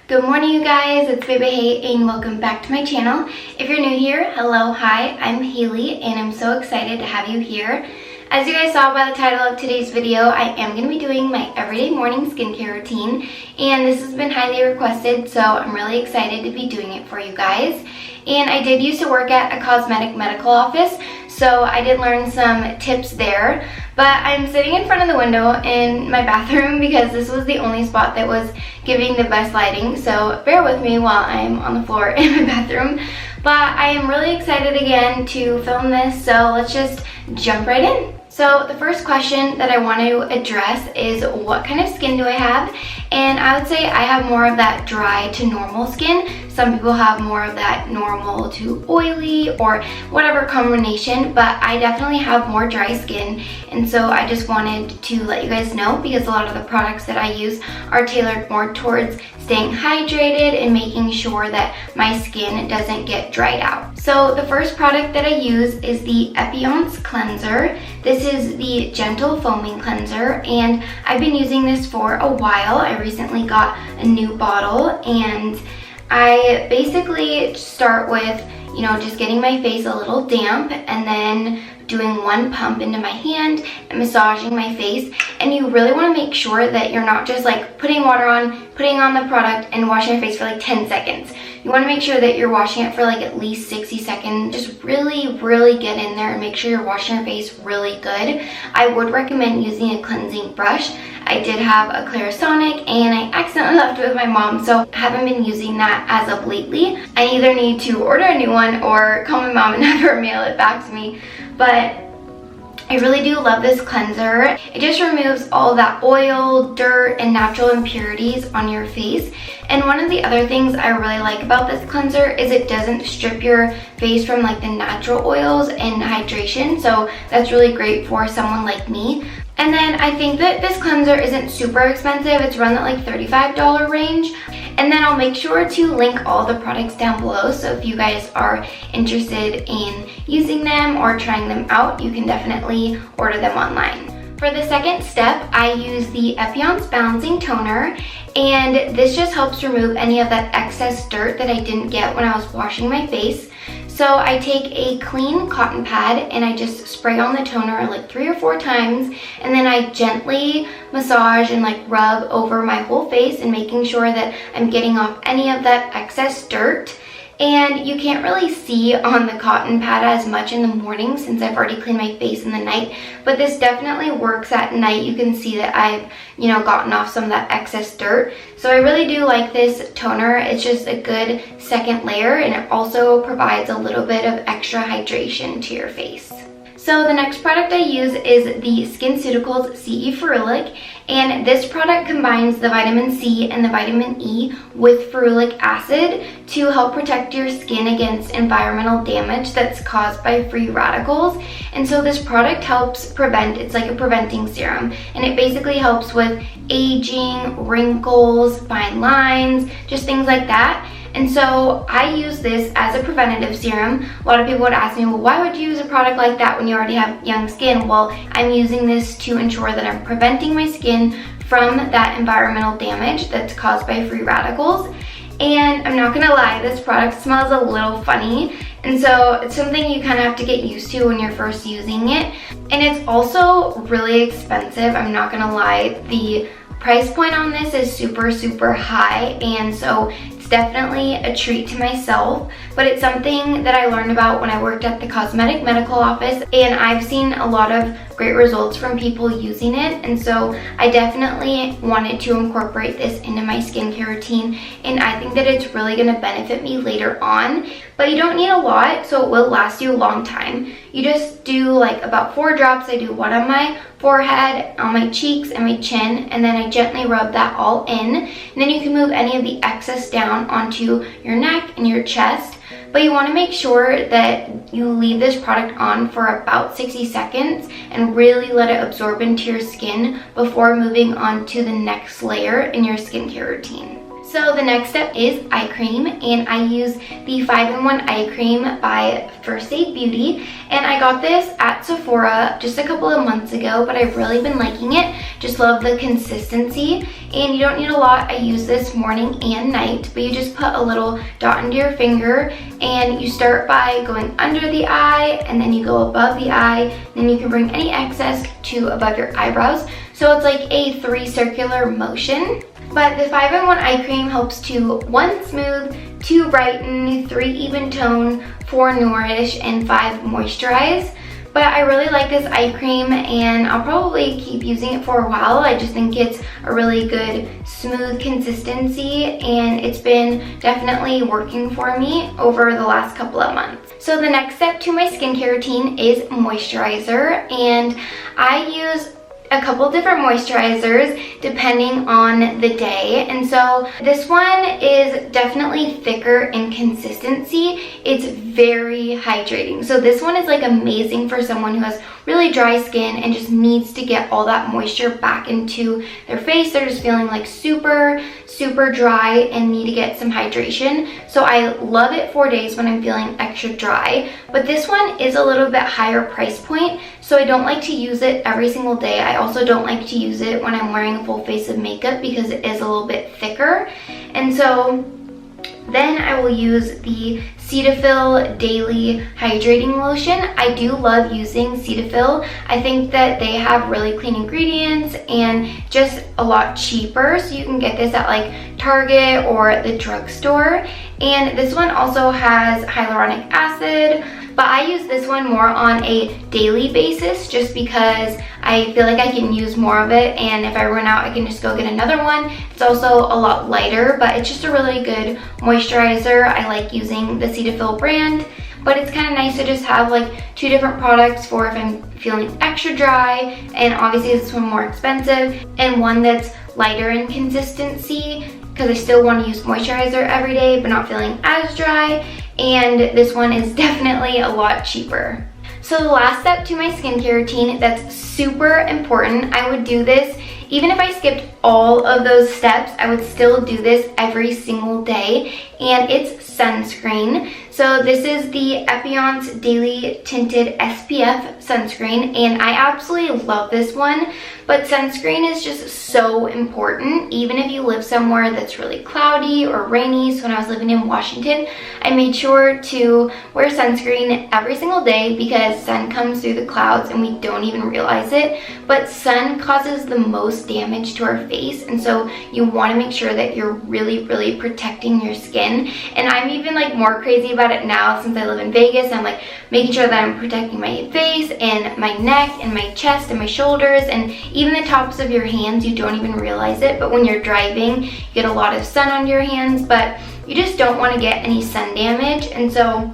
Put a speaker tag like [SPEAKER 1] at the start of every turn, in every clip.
[SPEAKER 1] Good morning, you guys. It's Baby Hay and welcome back to my channel. If you're new here, hello, hi, I'm Haley and I'm so excited to have you here. As you guys saw by the title of today's video, I am going to be doing my everyday morning skincare routine, and this has been highly requested, so I'm really excited to be doing it for you guys. And I did used to work at a cosmetic medical office, so I did learn some tips there. But I'm sitting in front of the window in my bathroom because this was the only spot that was giving the best lighting, so bear with me while I'm on the floor in my bathroom. But I am really excited again to film this, so let's just jump right in. So the first question that I want to address is what kind of skin do I have? And I would say I have more of that dry to normal skin. Some people have more of that normal to oily or whatever combination, but I definitely have more dry skin, and so I just wanted to let you guys know because a lot of the products that I use are tailored more towards staying hydrated and making sure that my skin doesn't get dried out. So the first product that I use is the Epionce Cleanser. This is the Gentle Foaming Cleanser, and I've been using this for a while. I recently got a new bottle, and I basically start with, just getting my face a little damp and then doing one pump into my hand and massaging my face. And you really want to make sure that you're not just like putting water on, putting on the product and washing your face for like 10 seconds. You want to make sure that you're washing it for like at least 60 seconds. Just really get in there and make sure you're washing your face really good. I would recommend using a cleansing brush. I did have a Clarisonic and I accidentally left it with my mom, so I haven't been using that as of lately. I either need to order a new one or call my mom and have her mail it back to me. But I really do love this cleanser. It just removes all that oil, dirt, and natural impurities on your face. And one of the other things I really like about this cleanser is it doesn't strip your face from like the natural oils and hydration. So that's really great for someone like me. And then I think that this cleanser isn't super expensive. It's around that like $35 range. And then I'll make sure to link all the products down below, so if you guys are interested in using them or trying them out, you can definitely order them online. For the second step, I use the Epionce Balancing Toner, and this just helps remove any of that excess dirt that I didn't get when I was washing my face. So I take a clean cotton pad and I just spray on the toner like 3 or 4 times, and then I gently massage and like rub over my whole face and making sure that I'm getting off any of that excess dirt. And you can't really see on the cotton pad as much in the morning since I've already cleaned my face in the night, but this definitely works at night. You can see that I've, gotten off some of that excess dirt. So I really do like this toner. It's just a good second layer, and it also provides a little bit of extra hydration to your face. So the next product I use is the SkinCeuticals CE Ferulic, and this product combines the vitamin C and the vitamin E with ferulic acid to help protect your skin against environmental damage that's caused by free radicals. And so this product helps prevent, it's like a preventing serum, and it basically helps with aging, wrinkles, fine lines, just things like that. And so I use this as a preventative serum. A lot of people would ask me, well, why would you use a product like that when you already have young skin? Well, I'm using this to ensure that I'm preventing my skin from that environmental damage that's caused by free radicals. And I'm not gonna lie, this product smells a little funny. And so it's something you kind of have to get used to when you're first using it. And it's also really expensive, I'm not gonna lie. The price point on this is super high, and so it's definitely a treat to myself, but it's something that I learned about when I worked at the cosmetic medical office, and I've seen a lot of great results from people using it, and so I definitely wanted to incorporate this into my skincare routine, and I think that it's really going to benefit me later on. But you don't need a lot, so it will last you a long time. You just do like about 4 drops. I do one on my forehead, on my cheeks, and my chin, and then I gently rub that all in. And then you can move any of the excess down onto your neck and your chest. But you want to make sure that you leave this product on for about 60 seconds and really let it absorb into your skin before moving on to the next layer in your skincare routine. So the next step is eye cream, and I use the 5-in-1 eye cream by First Aid Beauty, and I got this at Sephora just a couple of months ago, but I've really been liking it. Just love the consistency, and you don't need a lot. I use this morning and night, but you just put a little dot under your finger, and you start by going under the eye, and then you go above the eye, then you can bring any excess to above your eyebrows. So it's like a 3 circular motion. But the 5-in-1 eye cream helps to 1 smooth, 2 brighten, 3 even tone, 4 nourish, and 5 moisturize. But I really like this eye cream, and I'll probably keep using it for a while. I just think it's a really good smooth consistency, and it's been definitely working for me over the last couple of months. So the next step to my skincare routine is moisturizer, and I use a couple different moisturizers depending on the day. And so this one is definitely thicker in consistency. It's very hydrating. So this one is like amazing for someone who has really dry skin and just needs to get all that moisture back into their face. They're just feeling like super dry and need to get some hydration. So I love it for days when I'm feeling extra dry. But this one is a little bit higher price point, so I don't like to use it every single day. I also don't like to use it when I'm wearing a full face of makeup because it is a little bit thicker. And so then I will use the Cetaphil Daily Hydrating Lotion. I do love using Cetaphil. I think that they have really clean ingredients and just a lot cheaper. So you can get this at like Target or the drugstore. And this one also has hyaluronic acid, but I use this one more on a daily basis just because I feel like I can use more of it, and if I run out I can just go get another one. It's also a lot lighter, but it's just a really good moisturizer. I like using the Cetaphil brand, but it's kind of nice to just have like 2 different products for if I'm feeling extra dry, and obviously this one more expensive, and one that's lighter in consistency because I still want to use moisturizer every day but not feeling as dry. And this one is definitely a lot cheaper. So the last step to my skincare routine that's super important, I would do this even if I skipped all of those steps, I would still do this every single day, and it's sunscreen. So this is the Epionce Daily Tinted SPF sunscreen, and I absolutely love this one. But sunscreen is just so important, even if you live somewhere that's really cloudy or rainy. So when I was living in Washington, I made sure to wear sunscreen every single day because sun comes through the clouds and we don't even realize it. But sun causes the most damage to our face, and so you want to make sure that you're really protecting your skin. And I'm even like more crazy about it now since I live in Vegas. I'm like making sure that I'm protecting my face and my neck and my chest and my shoulders and even the tops of your hands. You don't even realize it, but when you're driving you get a lot of sun on your hands, but you just don't want to get any sun damage. And so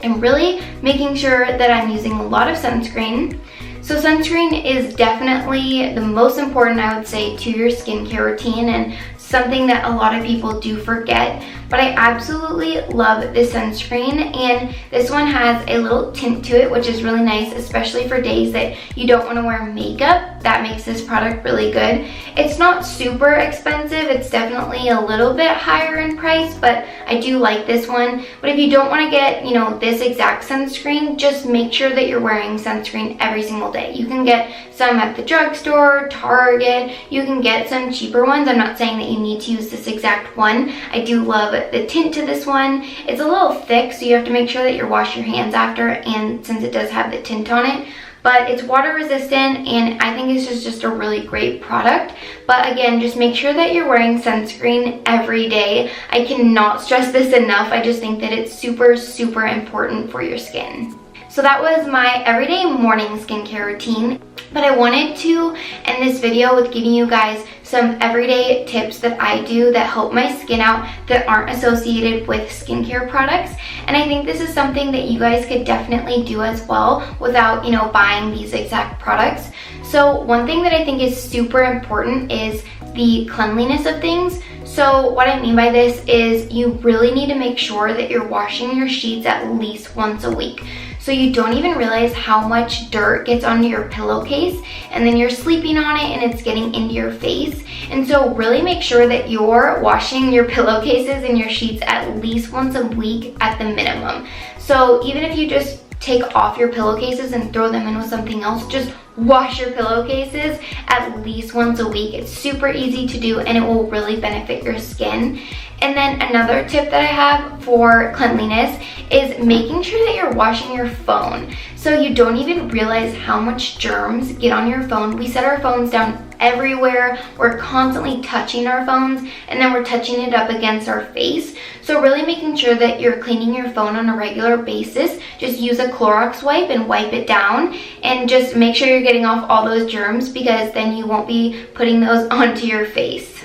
[SPEAKER 1] I'm really making sure that I'm using a lot of sunscreen. So sunscreen is definitely the most important, I would say, to your skincare routine, and something that a lot of people do forget. But I absolutely love this sunscreen, and this one has a little tint to it, which is really nice, especially for days that you don't want to wear makeup. That makes this product really good. It's not super expensive. It's definitely a little bit higher in price, but I do like this one. But if you don't want to get, you know, this exact sunscreen, just make sure that you're wearing sunscreen every single day. You can get some at the drugstore, Target. You can get some cheaper ones. I'm not saying that you need to use this exact one. I do love the tint to this one. It's a little thick, so you have to make sure that you wash your hands after, and since it does have the tint on it, but it's water resistant, and I think it's just a really great product. But again, just make sure that you're wearing sunscreen every day. I cannot stress this enough. I just think that it's super important for your skin. So that was my everyday morning skincare routine. But I wanted to end this video with giving you guys some everyday tips that I do that help my skin out that aren't associated with skincare products. And I think this is something that you guys could definitely do as well without, you know, buying these exact products. So one thing that I think is super important is the cleanliness of things. So what I mean by this is you really need to make sure that you're washing your sheets at least once a week. so you don't even realize how much dirt gets onto your pillowcase, and then you're sleeping on it and it's getting into your face. And so really make sure that you're washing your pillowcases and your sheets at least once a week at the minimum. So even if you just take off your pillowcases and throw them in with something else, just wash your pillowcases at least once a week. It's super easy to do and it will really benefit your skin. And then another tip that I have for cleanliness is making sure that you're washing your phone. So you don't even realize how much germs get on your phone. We set our phones down everywhere. We're constantly touching our phones, and then we're touching it up against our face. So really making sure that you're cleaning your phone on a regular basis. Just use a Clorox wipe and wipe it down, and just make sure you're getting off all those germs, because then you won't be putting those onto your face.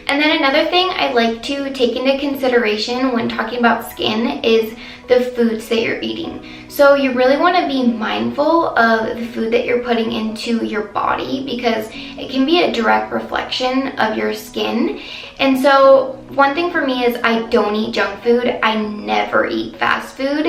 [SPEAKER 1] And then another thing I like to take into consideration when talking about skin is the foods that you're eating. So you really want to be mindful of the food that you're putting into your body, because it can be a direct reflection of your skin. And so one thing for me is I don't eat junk food. I never eat fast food.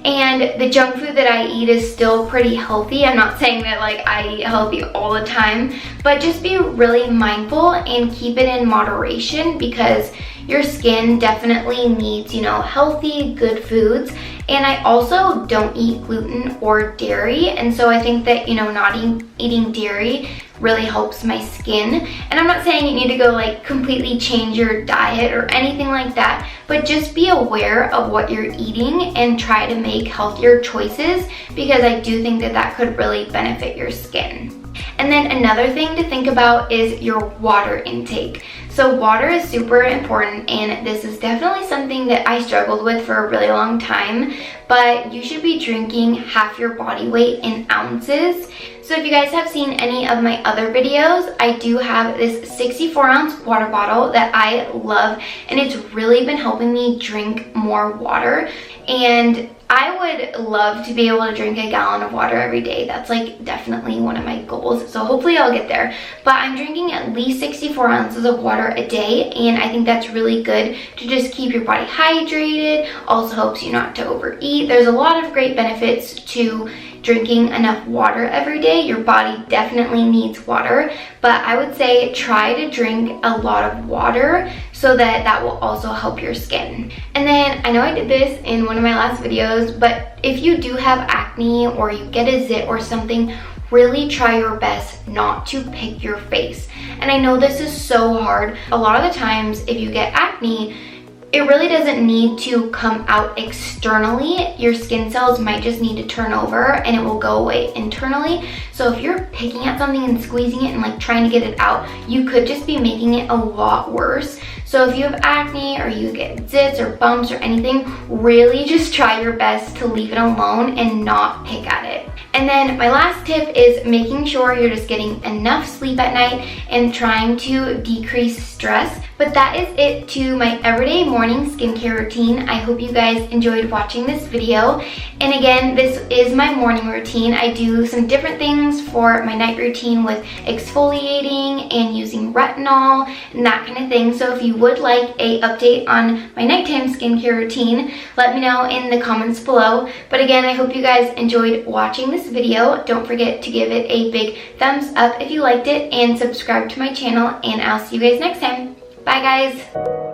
[SPEAKER 1] And the junk food that I eat is still pretty healthy. I'm not saying that like I eat healthy all the time, but just be really mindful and keep it in moderation, because your skin definitely needs, healthy, good foods. And I also don't eat gluten or dairy. And so I think that, not eating dairy really helps my skin. And I'm not saying you need to go like completely change your diet or anything like that, but just be aware of what you're eating and try to make healthier choices, because I do think that that could really benefit your skin. And then another thing to think about is your water intake. So water is super important, and this is definitely something that I struggled with for a really long time, but you should be drinking half your body weight in ounces. So if you guys have seen any of my other videos, I do have this 64-ounce water bottle that I love, and it's really been helping me drink more water. And I would love to be able to drink a gallon of water every day. That's like definitely one of my goals. So hopefully I'll get there. But I'm drinking at least 64 ounces of water a day, and I think that's really good to just keep your body hydrated. Also helps you not to overeat. There's a lot of great benefits to drinking enough water every day. Your body definitely needs water, but I would say try to drink a lot of water so that will also help your skin. And then I know I did this in one of my last videos, but if you do have acne or you get a zit or something, really try your best not to pick your face. And I know this is so hard. A lot of the times if you get acne, it really doesn't need to come out externally. Your skin cells might just need to turn over and it will go away internally. So if you're picking at something and squeezing it and like trying to get it out, you could just be making it a lot worse. So if you have acne or you get zits or bumps or anything, really just try your best to leave it alone and not pick at it. And then my last tip is making sure you're just getting enough sleep at night and trying to decrease stress. But that is it to my everyday morning skincare routine. I hope you guys enjoyed watching this video. And again, this is my morning routine. I do some different things for my night routine with exfoliating and using retinol and that kind of thing. So if you would like an update on my nighttime skincare routine, let me know in the comments below. But again, I hope you guys enjoyed watching this video. Don't forget to give it a big thumbs up if you liked it and subscribe to my channel, and I'll see you guys next time. Bye guys!